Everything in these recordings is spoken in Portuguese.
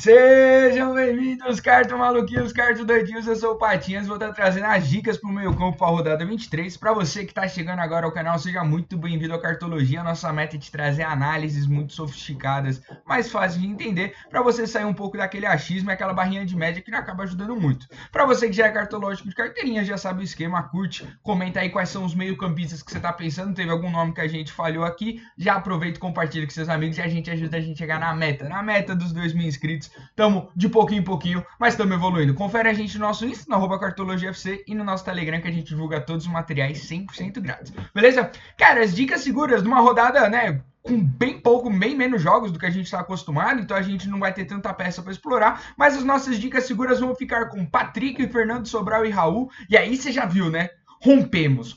Sejam bem-vindos, carto maluquinhos, carto doidinhos, eu sou o Patinhas, vou estar trazendo as dicas para o meio campo para a rodada 23. Para você que está chegando agora ao canal, seja muito bem-vindo à Cartologia. Nossa meta é te trazer análises muito sofisticadas, mais fáceis de entender, para você sair um pouco daquele achismo e aquela barrinha de média que não acaba ajudando muito. Para você que já é cartológico de carteirinha, já sabe o esquema, curte, comenta aí quais são os meio-campistas que você está pensando, teve algum nome que a gente falhou aqui, já aproveita e compartilha com seus amigos e a gente ajuda a gente a chegar na meta dos 2.000 inscritos. Tamo de pouquinho em pouquinho, mas estamos evoluindo. Confere a gente no nosso Insta, no @cartologiafc e no nosso Telegram, que a gente divulga todos os materiais 100% grátis. Beleza? Cara, as dicas seguras de uma rodada, né, com bem menos jogos do que a gente está acostumado, então a gente não vai ter tanta peça para explorar, mas as nossas dicas seguras vão ficar com Patrick, Fernando Sobral e Raul, e aí você já viu, né? Rompemos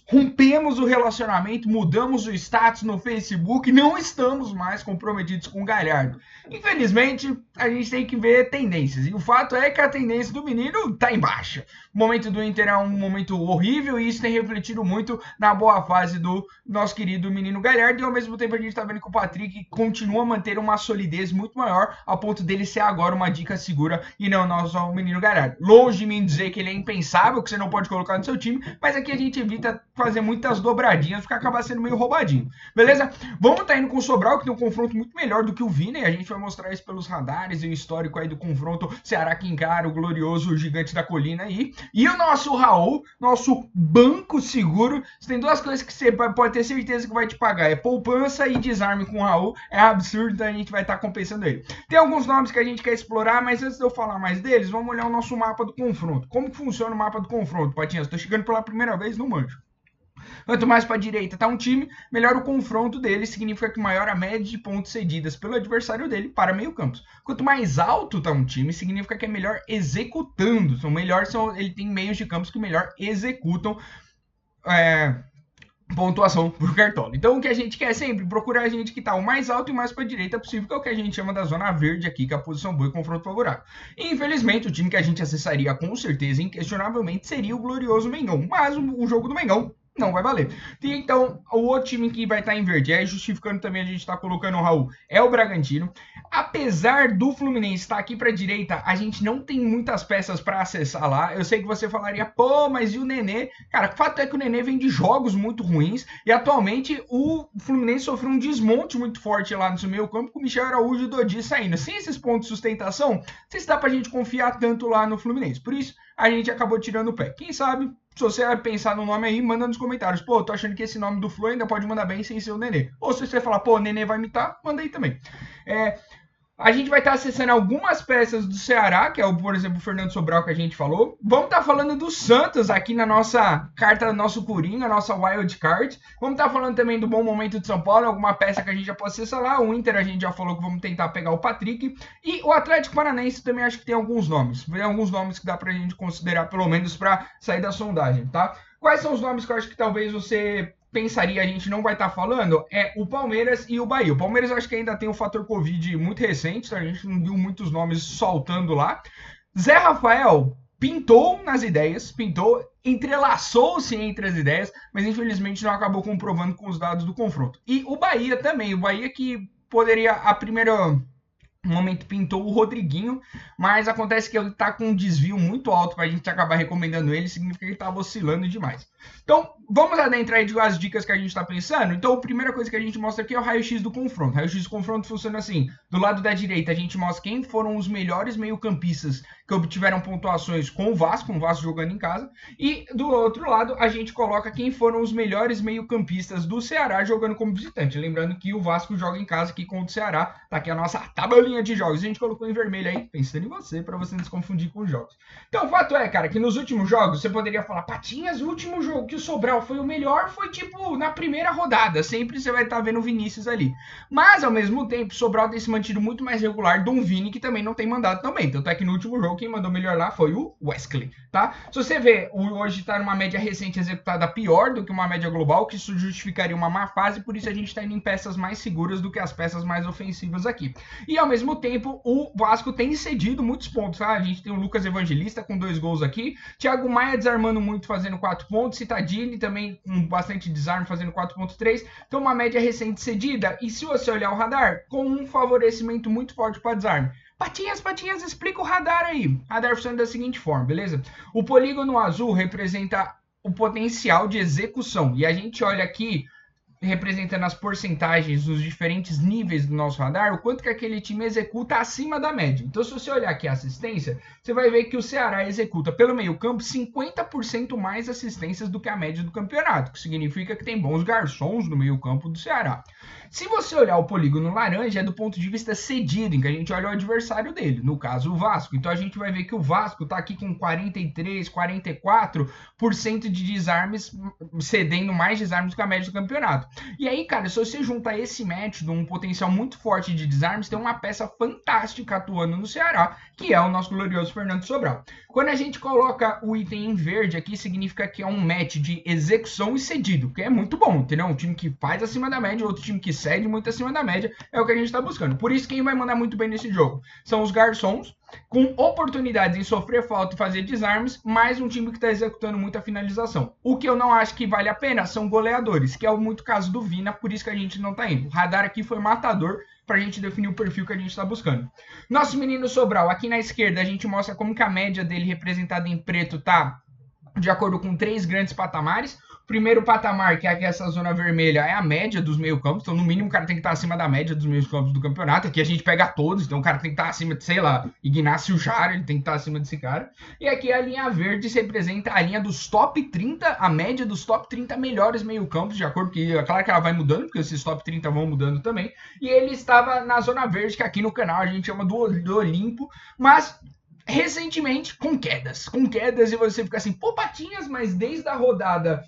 o relacionamento, mudamos o status no Facebook, não estamos mais comprometidos com o Galhardo. Infelizmente, a gente tem que ver tendências, e o fato é que a tendência do menino está em baixa. O momento do Inter é um momento horrível e isso tem refletido muito na boa fase do nosso querido menino Galhardo, e ao mesmo tempo a gente está vendo que o Patrick continua a manter uma solidez muito maior, a ponto dele ser agora uma dica segura e não só o menino Galhardo. Longe de mim dizer que ele é impensável, que você não pode colocar no seu time, mas aqui a gente evita fazer muitas dobradinhas, porque acaba sendo meio roubadinho. Beleza? Vamos estar indo com o Sobral, que tem um confronto muito melhor do que o Vina, e a gente vai mostrar isso pelos radares e o histórico aí do confronto Ceará que encara o glorioso gigante da colina aí. E o nosso Raul, nosso banco seguro, você tem duas coisas que você pode ter certeza que vai te pagar, é poupança e desarme com o Raul, é absurdo, então a gente vai estar compensando ele. Tem alguns nomes que a gente quer explorar, mas antes de eu falar mais deles, vamos olhar o nosso mapa do confronto. Como que funciona o mapa do confronto, Patinhas? Estou chegando pela primeira vez, não manjo. Quanto mais para a direita está um time, melhor o confronto dele, significa que maior a média de pontos cedidas pelo adversário dele para meio campo. Quanto mais alto está um time, significa que é melhor executando. Ele tem meios de campos que melhor executam pontuação por cartola. Então o que a gente quer sempre procurar a gente que está o mais alto e mais para a direita possível, que é o que a gente chama da zona verde aqui, que é a posição boa e confronto favorável. E, infelizmente, o time que a gente acessaria com certeza, inquestionavelmente, seria o glorioso Mengão. Mas o jogo do Mengão não vai valer. E então, o outro time que vai estar em verde, aí justificando também a gente estar colocando o Raul, é o Bragantino. Apesar do Fluminense estar aqui para a direita, a gente não tem muitas peças para acessar lá. Eu sei que você falaria, pô, mas e o Nenê? Cara, o fato é que o Nenê vem de jogos muito ruins e atualmente o Fluminense sofreu um desmonte muito forte lá no seu meio campo com o Michel Araújo e o Dodi saindo. Sem esses pontos de sustentação, não sei se dá pra gente confiar tanto lá no Fluminense. Por isso, a gente acabou tirando o pé. Quem sabe, se você vai pensar no nome aí, manda nos comentários. Pô, tô achando que esse nome do Flu ainda pode mandar bem sem ser o Nenê. Ou se você falar, pô, o Nenê vai imitar, manda aí também. A gente vai estar acessando algumas peças do Ceará, que é, por exemplo, o Fernando Sobral que a gente falou. Vamos estar falando do Santos aqui na nossa carta, nosso Coringa, nossa Wild Card. Vamos estar falando também do bom momento de São Paulo, alguma peça que a gente já pode acessar lá. O Inter a gente já falou que vamos tentar pegar o Patrick. E o Atlético Paranaense também acho que tem alguns nomes. Tem alguns nomes que dá pra gente considerar, pelo menos, para sair da sondagem, tá? Quais são os nomes que eu acho que talvez você pensaria a gente não vai estar falando? É o Palmeiras e o Bahia. O Palmeiras eu acho que ainda tem um fator Covid muito recente, a gente não viu muitos nomes soltando lá. Zé Rafael pintou nas ideias, entrelaçou-se entre as ideias, mas infelizmente não acabou comprovando com os dados do confronto. E o Bahia também, o Bahia que poderia, a primeira momento pintou o Rodriguinho, mas acontece que ele tá com um desvio muito alto pra gente acabar recomendando ele, significa que ele tava oscilando demais. Então, vamos adentrar aí as dicas que a gente tá pensando. Então, a primeira coisa que a gente mostra aqui é o raio-x do confronto. O raio-x do confronto funciona assim: do lado da direita, a gente mostra quem foram os melhores meio-campistas que obtiveram pontuações com o Vasco jogando em casa, e do outro lado, a gente coloca quem foram os melhores meio-campistas do Ceará jogando como visitante. Lembrando que o Vasco joga em casa aqui contra o Ceará, tá aqui a nossa tabelinha de jogos. A gente colocou em vermelho aí, pensando em você, para você não se confundir com os jogos. Então, o fato é, cara, que nos últimos jogos, você poderia falar, Patinhas, o último jogo que o Sobral foi o melhor foi, tipo, na primeira rodada. Sempre você vai estar vendo o Vinícius ali. Mas, ao mesmo tempo, o Sobral tem se mantido muito mais regular do um Vini, que também não tem mandado também. Tanto é que no último jogo, quem mandou melhor lá foi o Wesley, tá? Se você vê, hoje tá numa média recente executada pior do que uma média global, que isso justificaria uma má fase, por isso a gente tá indo em peças mais seguras do que as peças mais ofensivas aqui. E, ao mesmo tempo, o Vasco tem cedido muitos pontos, tá? A gente tem o Lucas Evangelista com 2 gols aqui, Thiago Maia desarmando muito, fazendo 4 pontos, Citadini também com bastante desarme, fazendo 4.3, então uma média recente cedida, e se você olhar o radar, com um favorecimento muito forte para desarme. Patinhas, explica o radar aí. Radar funciona da seguinte forma, beleza? O polígono azul representa o potencial de execução. E a gente olha aqui representando as porcentagens dos diferentes níveis do nosso radar, o quanto que aquele time executa acima da média. Então, se você olhar aqui a assistência, você vai ver que o Ceará executa pelo meio-campo 50% mais assistências do que a média do campeonato, que significa que tem bons garçons no meio-campo do Ceará. Se você olhar o polígono laranja, é do ponto de vista cedido, em que a gente olha o adversário dele, no caso o Vasco. Então a gente vai ver que o Vasco está aqui com 43, 44% de desarmes, cedendo mais desarmes do que a média do campeonato. E aí, cara, se você juntar esse match de um potencial muito forte de desarmes, tem uma peça fantástica atuando no Ceará, que é o nosso glorioso Fernando Sobral. Quando a gente coloca o item em verde aqui, significa que é um match de execução e cedido, que é muito bom, entendeu? Um time que faz acima da média, outro time que cede muito acima da média, é o que a gente está buscando. Por isso, quem vai mandar muito bem nesse jogo são os garçons, com oportunidades em sofrer falta e fazer desarmes, mais um time que está executando muita finalização. O que eu não acho que vale a pena são goleadores, que é muito caso do Vina, por isso que a gente não está indo. O radar aqui foi matador para a gente definir o perfil que a gente está buscando. Nosso menino Sobral, aqui na esquerda, a gente mostra como que a média dele representada em preto tá de acordo com 3 grandes patamares. Primeiro patamar, que é essa zona vermelha, é a média dos meio-campos. Então, no mínimo, o cara tem que estar acima da média dos meio-campos do campeonato. Aqui a gente pega todos, então o cara tem que estar acima de, sei lá, Ignacio Jara, ele tem que estar acima desse cara. E aqui a linha verde representa a linha dos top 30, a média dos top 30 melhores meio-campos, de acordo com... É claro que ela vai mudando, porque esses top 30 vão mudando também. E ele estava na zona verde, que aqui no canal a gente chama do Olimpo, mas... recentemente, com quedas, e você fica assim, pô, Patinhas, mas desde a rodada...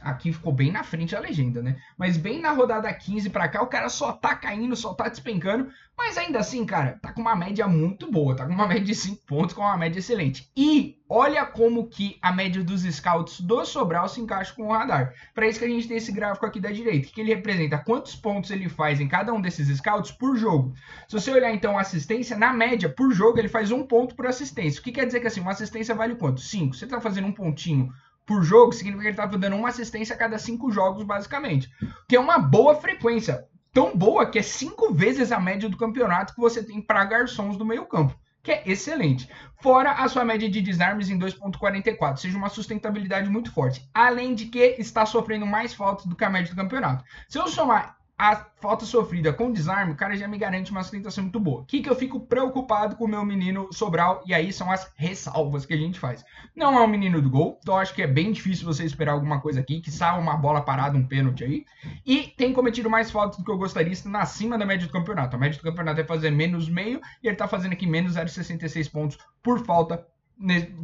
Aqui ficou bem na frente a legenda, né? Mas bem na rodada 15 pra cá, o cara só tá caindo, só tá despencando. Mas ainda assim, cara, tá com uma média muito boa. Tá com uma média de 5 pontos, com uma média excelente. E olha como que a média dos scouts do Sobral se encaixa com o radar. Para isso que a gente tem esse gráfico aqui da direita, que ele representa quantos pontos ele faz em cada um desses scouts por jogo. Se você olhar então a assistência, na média, por jogo, ele faz 1 ponto por assistência. O que quer dizer que assim, uma assistência vale quanto? 5. Você tá fazendo 1 pontinho por jogo, significa que ele estava dando uma assistência a cada 5 jogos, basicamente. Que é uma boa frequência. Tão boa que é 5 vezes a média do campeonato que você tem para garçons do meio campo. Que é excelente. Fora a sua média de desarmes em 2,44, ou seja, uma sustentabilidade muito forte. Além de que está sofrendo mais faltas do que a média do campeonato. Se eu somar a falta sofrida com desarme, o cara já me garante uma sustentação muito boa. O que eu fico preocupado com o meu menino Sobral, e aí são as ressalvas que a gente faz. Não é um menino do gol, então acho que é bem difícil você esperar alguma coisa aqui, que saia uma bola parada, um pênalti aí, e tem cometido mais faltas do que eu gostaria, estando acima da média do campeonato. A média do campeonato é fazer menos meio, e ele tá fazendo aqui menos 0,66 pontos por falta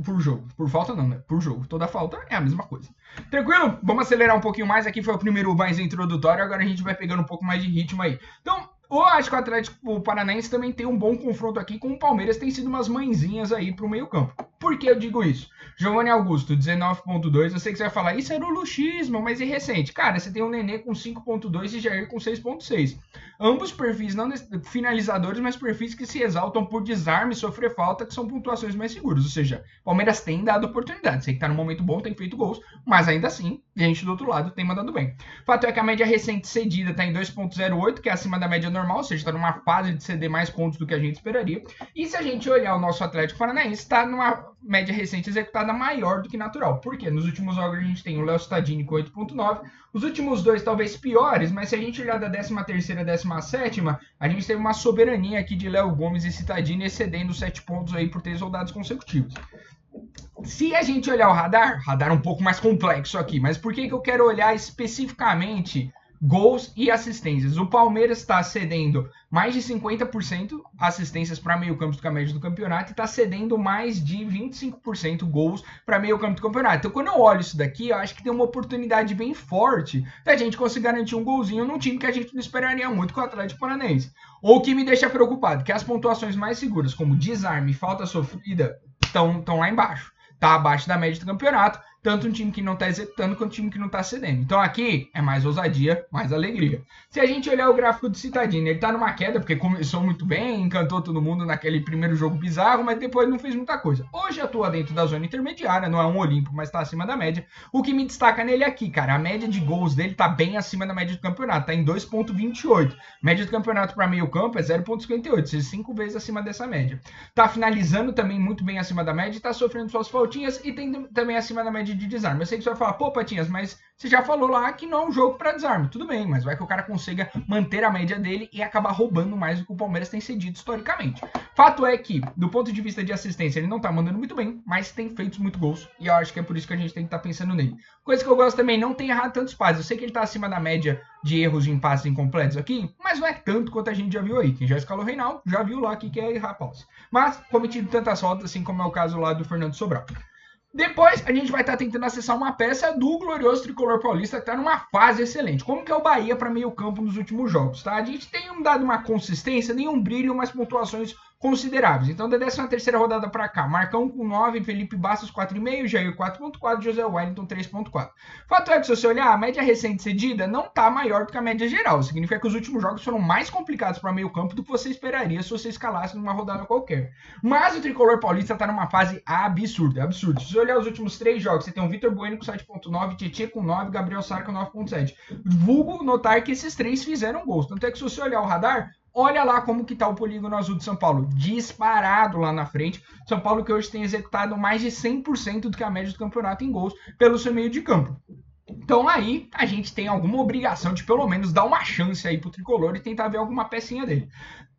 por jogo. Por falta não, né? Por jogo. Toda falta é a mesma coisa. Tranquilo? Vamos acelerar um pouquinho mais. Aqui foi o primeiro mais introdutório. Agora a gente vai pegando um pouco mais de ritmo aí. Então, eu acho que o Atlético Paranaense também tem um bom confronto aqui com o Palmeiras. Tem sido umas mãezinhas aí pro meio campo. Por que eu digo isso? Giovanni Augusto, 19.2. Eu sei que você vai falar, isso era o luxismo, mas é recente. Cara, você tem o Nenê com 5.2 e Jair com 6.6. Ambos perfis, não finalizadores, mas perfis que se exaltam por desarme e sofrer falta, que são pontuações mais seguras. Ou seja, o Palmeiras tem dado oportunidade. Sei que tá num momento bom, tem feito gols, mas ainda assim, a gente do outro lado tem mandado bem. Fato é que a média recente cedida tá em 2.08, que é acima da média normal, ou seja, tá numa fase de ceder mais pontos do que a gente esperaria. E se a gente olhar o nosso Atlético Paranaense, tá numa média recente executada maior do que natural. Por quê? Nos últimos jogos a gente tem o Léo Cittadini com 8.9, os últimos dois talvez piores, mas se a gente olhar da 13ª e 17ª, a gente teve uma soberania aqui de Léo Gomes e Cittadini excedendo 7 pontos aí por 3 rodadas consecutivas. Se a gente olhar o radar é um pouco mais complexo aqui, mas por que eu quero olhar especificamente gols e assistências? O Palmeiras está cedendo mais de 50% assistências para meio campo do média do campeonato e está cedendo mais de 25% gols para meio campo do campeonato. Então, quando eu olho isso daqui, eu acho que tem uma oportunidade bem forte da gente conseguir garantir um golzinho num time que a gente não esperaria muito com o Atlético Paranaense. Ou que me deixa preocupado, que as pontuações mais seguras, como desarme e falta sofrida, estão lá embaixo. Tá abaixo da média do campeonato. tanto um time que não tá executando quanto um time que não tá cedendo. Então aqui é mais ousadia, mais alegria. Se a gente olhar o gráfico do Citadini, ele tá numa queda porque começou muito bem, encantou todo mundo naquele primeiro jogo bizarro, mas depois não fez muita coisa. Hoje atua dentro da zona intermediária, não é um Olímpico, mas tá acima da média. O que me destaca nele aqui, cara, a média de gols dele tá bem acima da média do campeonato, tá em 2,28. Média do campeonato para meio campo é 0,58, ou seja, 5 vezes acima dessa média. Tá finalizando também muito bem acima da média, tá sofrendo suas faltinhas e tem também acima da média de desarme. Eu sei que você vai falar, pô, Patinhas, mas você já falou lá que não é um jogo para desarme. Tudo bem, mas vai que o cara consiga manter a média dele e acabar roubando mais do que o Palmeiras tem cedido historicamente. Fato é que, do ponto de vista de assistência, ele não tá mandando muito bem, mas tem feito muitos gols. E eu acho que é por isso que a gente tem que estar pensando nele. Coisa que eu gosto também, não tem errado tantos passes. Eu sei que ele tá acima da média de erros em passes incompletos aqui, mas não é tanto quanto a gente já viu aí. Quem já escalou o Reinaldo já viu lá que quer errar passe. Mas cometido tantas faltas, assim como é o caso lá do Fernando Sobral. Depois, a gente vai estar tentando acessar uma peça do glorioso tricolor paulista que está numa fase excelente. Como que é o Bahia para meio campo nos últimos jogos, tá? A gente tem dado uma consistência, nem um brilho, mas pontuações consideráveis. Então, da 13ª rodada para cá, Marcão com 9, Felipe Bastos 4,5, Jair 4,4, José Wellington 3,4. Fato é que se você olhar, a média recente cedida não está maior do que a média geral. Significa que os últimos jogos foram mais complicados para meio campo do que você esperaria se você escalasse numa rodada qualquer. Mas o tricolor paulista está numa fase absurda, é absurdo. Se você olhar os últimos 3 jogos, você tem o Vitor Bueno com 7,9, Tietê com 9, Gabriel Sara com 9,7. Vulgo notar que esses 3 fizeram gols. Tanto é que se você olhar o radar, olha lá como que tá o polígono azul de São Paulo, disparado lá na frente. São Paulo que hoje tem executado mais de 100% do que a média do campeonato em gols pelo seu meio de campo. Então aí a gente tem alguma obrigação de pelo menos dar uma chance aí pro tricolor e tentar ver alguma pecinha dele.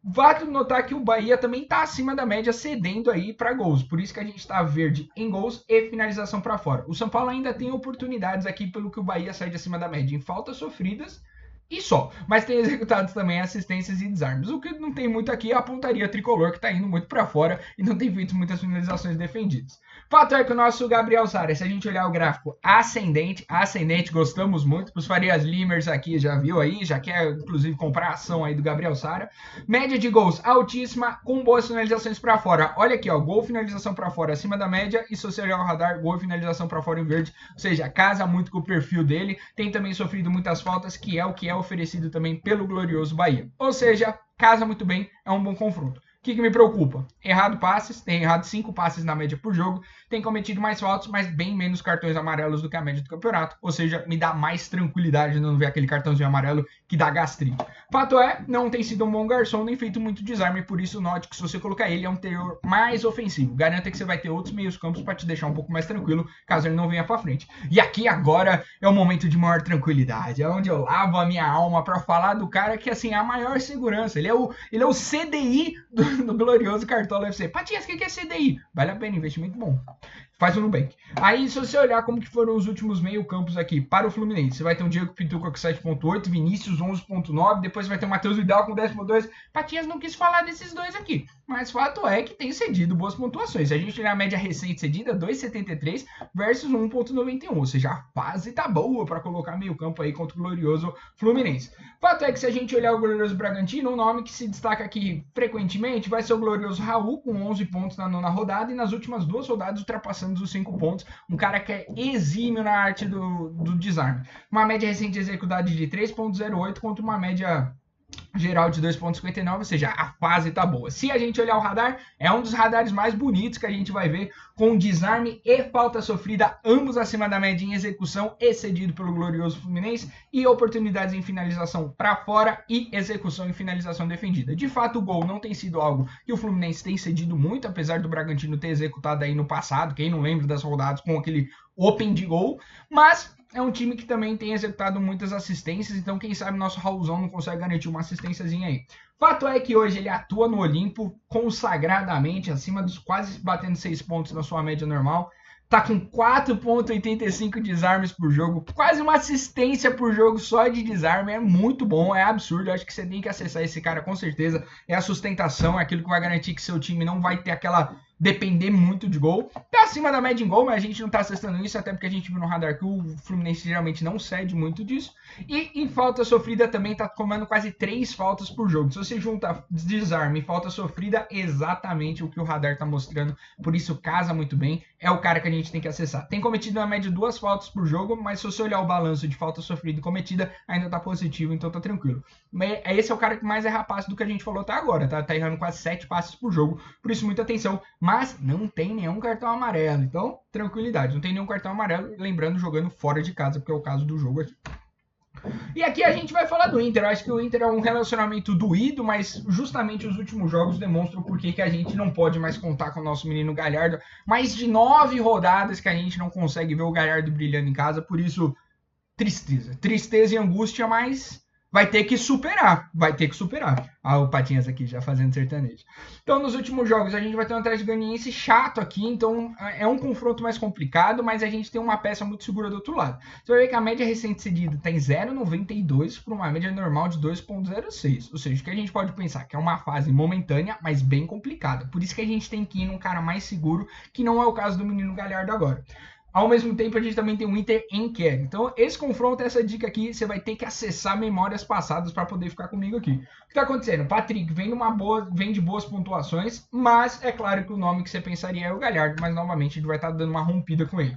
Vale notar que o Bahia também está acima da média, cedendo aí para gols. Por isso que a gente está verde em gols e finalização para fora. O São Paulo ainda tem oportunidades aqui pelo que o Bahia sai de acima da média em faltas sofridas e só. Mas tem executados também assistências e desarmes. O que não tem muito aqui é a pontaria tricolor, que está indo muito para fora e não tem feito muitas finalizações defendidas. Fato é que o nosso Gabriel Sara, se a gente olhar o gráfico ascendente, gostamos muito. Os Farias Limers aqui já viu aí, já quer inclusive comprar a ação aí do Gabriel Sara. Média de gols altíssima, com boas finalizações para fora. Olha aqui, ó, gol finalização para fora acima da média e se você olhar o radar, gol finalização para fora em verde. Ou seja, casa muito com o perfil dele. Tem também sofrido muitas faltas, que é o que é oferecido também pelo glorioso Bahia. Ou seja, casa muito bem, é um bom confronto. O que me preocupa? Errado passes, tem errado 5 passes na média por jogo, tem cometido mais faltas, mas bem menos cartões amarelos do que a média do campeonato, ou seja, me dá mais tranquilidade de não ver aquele cartãozinho amarelo que dá gastrite. Fato é, não tem sido um bom garçom, nem feito muito desarme, por isso note que se você colocar ele é um teor mais ofensivo. Garanta que você vai ter outros meios campos para te deixar um pouco mais tranquilo, caso ele não venha para frente. E aqui agora é o momento de maior tranquilidade, é onde eu lavo a minha alma para falar do cara que assim é a maior segurança, ele é o CDI do glorioso Cartola FC. Patinhas, o que é CDI? Vale a pena, investimento bom. Faz o Nubank. Aí, se você olhar como que foram os últimos meio-campos aqui para o Fluminense, você vai ter um Diego Pituca com 7,8, Vinícius 11,9, depois vai ter o Matheus Vidal com 10,2. Patinhas não quis falar desses dois aqui, mas fato é que tem cedido boas pontuações. Se a gente olhar a média recente cedida, 2,73 versus 1,91, ou seja, a fase tá boa para colocar meio-campo aí contra o glorioso Fluminense. Fato é que se a gente olhar o glorioso Bragantino, o nome que se destaca aqui frequentemente vai ser o glorioso Raul, com 11 pontos na 9ª rodada e nas últimas 2 rodadas ultrapassando os 5 pontos, um cara que é exímio na arte do desarme. Uma média recente executada de 3,08 contra uma média geral de 2,59, ou seja, a fase tá boa. Se a gente olhar o radar, é um dos radares mais bonitos que a gente vai ver, com desarme e falta sofrida, ambos acima da média em execução, excedido pelo glorioso Fluminense, e oportunidades em finalização para fora e execução em finalização defendida. De fato, o gol não tem sido algo que o Fluminense tem cedido muito, apesar do Bragantino ter executado aí no passado, quem não lembra das rodadas com aquele open de gol, mas é um time que também tem executado muitas assistências, então quem sabe nosso Raulzão não consegue garantir uma assistênciazinha aí. Fato é que hoje ele atua no Olimpo consagradamente, acima dos quase batendo 6 pontos na sua média normal. Tá com 4,85 desarmes por jogo, quase uma assistência por jogo só de desarme, é muito bom, é absurdo, acho que você tem que acessar esse cara com certeza, é a sustentação, é aquilo que vai garantir que seu time não vai ter aquela depender muito de gol. Tá acima da média em gol, mas a gente não tá acessando isso, até porque a gente viu no radar que o Fluminense geralmente não cede muito disso. E em falta sofrida também tá comando quase 3 faltas por jogo. Se você junta desarme e falta sofrida, exatamente o que o radar tá mostrando, por isso casa muito bem, é o cara que a gente tem que acessar. Tem cometido na média 2 faltas por jogo, mas se você olhar o balanço de falta sofrida e cometida, ainda tá positivo, então tá tranquilo. Esse é o cara que mais erra passe do que a gente falou até agora, tá errando quase 7 passes por jogo, por isso muita atenção, mas não tem nenhum cartão amarelo, então tranquilidade, não tem nenhum cartão amarelo, lembrando, jogando fora de casa, porque é o caso do jogo aqui. E aqui a gente vai falar do Inter. Eu acho que o Inter é um relacionamento doído, mas justamente os últimos jogos demonstram por que a gente não pode mais contar com o nosso menino Galhardo. Mais de 9 rodadas que a gente não consegue ver o Galhardo brilhando em casa, por isso, tristeza e angústia, mas vai ter que superar, Ah, o Patinhas aqui já fazendo sertanejo. Então, nos últimos jogos, a gente vai ter um Atlético Goianiense chato aqui, então é um confronto mais complicado, mas a gente tem uma peça muito segura do outro lado. Você vai ver que a média recente cedida está em 0,92 para uma média normal de 2,06. Ou seja, o que a gente pode pensar que é uma fase momentânea, mas bem complicada. Por isso que a gente tem que ir num cara mais seguro, que não é o caso do menino Galhardo agora. Ao mesmo tempo, a gente também tem o Inter em queda. Então, esse confronto, essa dica aqui, você vai ter que acessar memórias passadas para poder ficar comigo aqui. O que está acontecendo? Patrick vem de boas pontuações, mas é claro que o nome que você pensaria é o Galhardo, mas novamente a gente vai estar dando uma rompida com ele.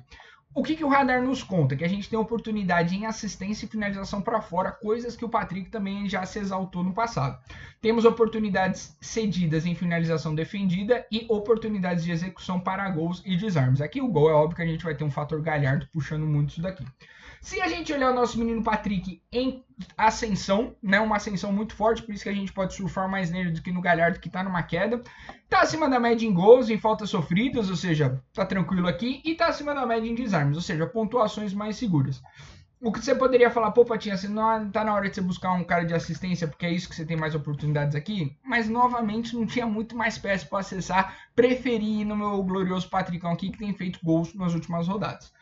O que o radar nos conta? Que a gente tem oportunidade em assistência e finalização para fora, coisas que o Patrick também já se exaltou no passado. Temos oportunidades cedidas em finalização defendida e oportunidades de execução para gols e desarmes. Aqui o gol é óbvio que a gente vai ter um fator Galhardo puxando muito isso daqui. Se a gente olhar o nosso menino Patrick em ascensão, né, uma ascensão muito forte, por isso que a gente pode surfar mais nele do que no Galhardo, que está numa queda. Está acima da média em gols, em faltas sofridas, ou seja, está tranquilo aqui. E está acima da média em desarmes, ou seja, pontuações mais seguras. O que você poderia falar, pô, Patinha, você não tá na hora de você buscar um cara de assistência, porque é isso que você tem mais oportunidades aqui? Mas, novamente, não tinha muito mais peça para acessar. Preferi ir no meu glorioso Patricão aqui, que tem feito gols nas últimas rodadas.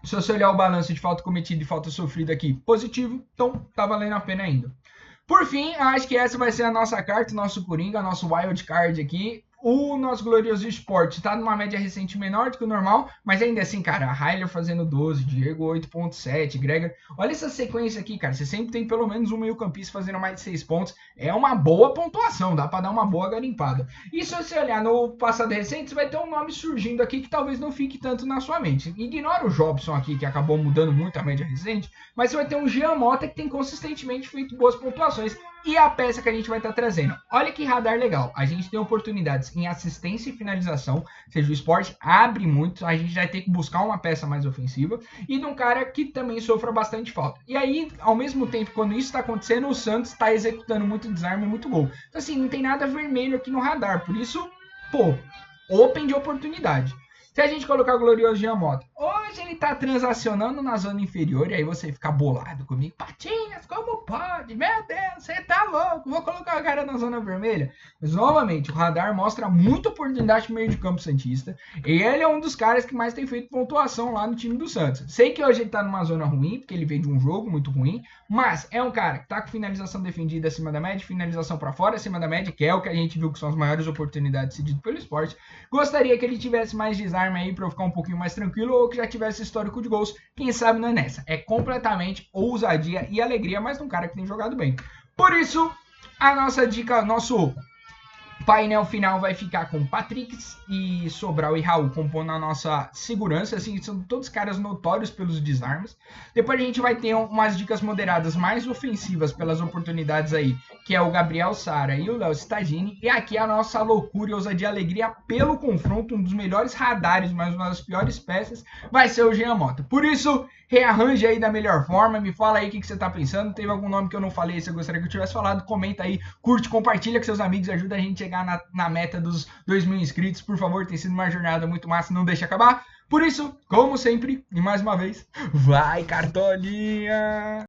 Se você olhar o balanço de falta cometida e falta sofrida aqui, positivo, então tá valendo a pena ainda. Por fim, acho que essa vai ser a nossa carta, nosso Coringa, nosso wild card aqui. O nosso glorioso esporte tá numa média recente menor do que o normal, mas ainda assim, cara, a Heiler fazendo 12, Diego 8.7, Gregor. Olha essa sequência aqui, cara. Você sempre tem pelo menos um meio-campista fazendo mais de 6 pontos. É uma boa pontuação, dá pra dar uma boa garimpada. E se você olhar no passado recente, você vai ter um nome surgindo aqui que talvez não fique tanto na sua mente. Ignora o Jobson aqui, que acabou mudando muito a média recente, mas você vai ter um Jean Mota que tem consistentemente feito boas pontuações. E a peça que a gente vai estar trazendo. Olha que radar legal. A gente tem oportunidades em assistência e finalização. Ou seja, o esporte abre muito. A gente vai ter que buscar uma peça mais ofensiva. E de um cara que também sofra bastante falta. E aí, ao mesmo tempo, quando isso está acontecendo, o Santos está executando muito desarme e muito gol. Então, assim, não tem nada vermelho aqui no radar. Por isso, pô, open de oportunidade. Se a gente colocar o glorioso Jean Mota, hoje ele tá transacionando na zona inferior, e aí você fica bolado comigo. Patinhas, como pode? Meu Deus, você tá louco, vou colocar o cara na zona vermelha. Mas, novamente, o radar mostra muita oportunidade no meio de campo santista, e ele é um dos caras que mais tem feito pontuação lá no time do Santos. Sei que hoje ele tá numa zona ruim, porque ele veio de um jogo muito ruim, mas é um cara que tá com finalização defendida acima da média, finalização para fora acima da média, que é o que a gente viu que são as maiores oportunidades cedidas pelo esporte. Gostaria que ele tivesse mais desarme aí para eu ficar um pouquinho mais tranquilo, ou que já tivesse histórico de gols. Quem sabe não é nessa. É completamente ousadia e alegria, mas de um cara que tem jogado bem. Por isso, a nossa dica, nosso painel final vai ficar com Patrick e Sobral e Raul compondo a nossa segurança, assim, são todos caras notórios pelos desarmes. Depois a gente vai ter umas dicas moderadas mais ofensivas pelas oportunidades aí, que é o Gabriel Sara e o Léo Stagini. E aqui a nossa loucura e ousadia alegria pelo confronto, um dos melhores radares, mas uma das piores peças, vai ser o Jean Mota. Por isso, rearranje aí da melhor forma, me fala aí o que você tá pensando, teve algum nome que eu não falei, se eu gostaria que eu tivesse falado, comenta aí, curte, compartilha com seus amigos, ajuda a gente a chegar na meta dos 2.000 inscritos, por favor, tem sido uma jornada muito massa, não deixa acabar. Por isso, como sempre, e mais uma vez, vai Cartolinha!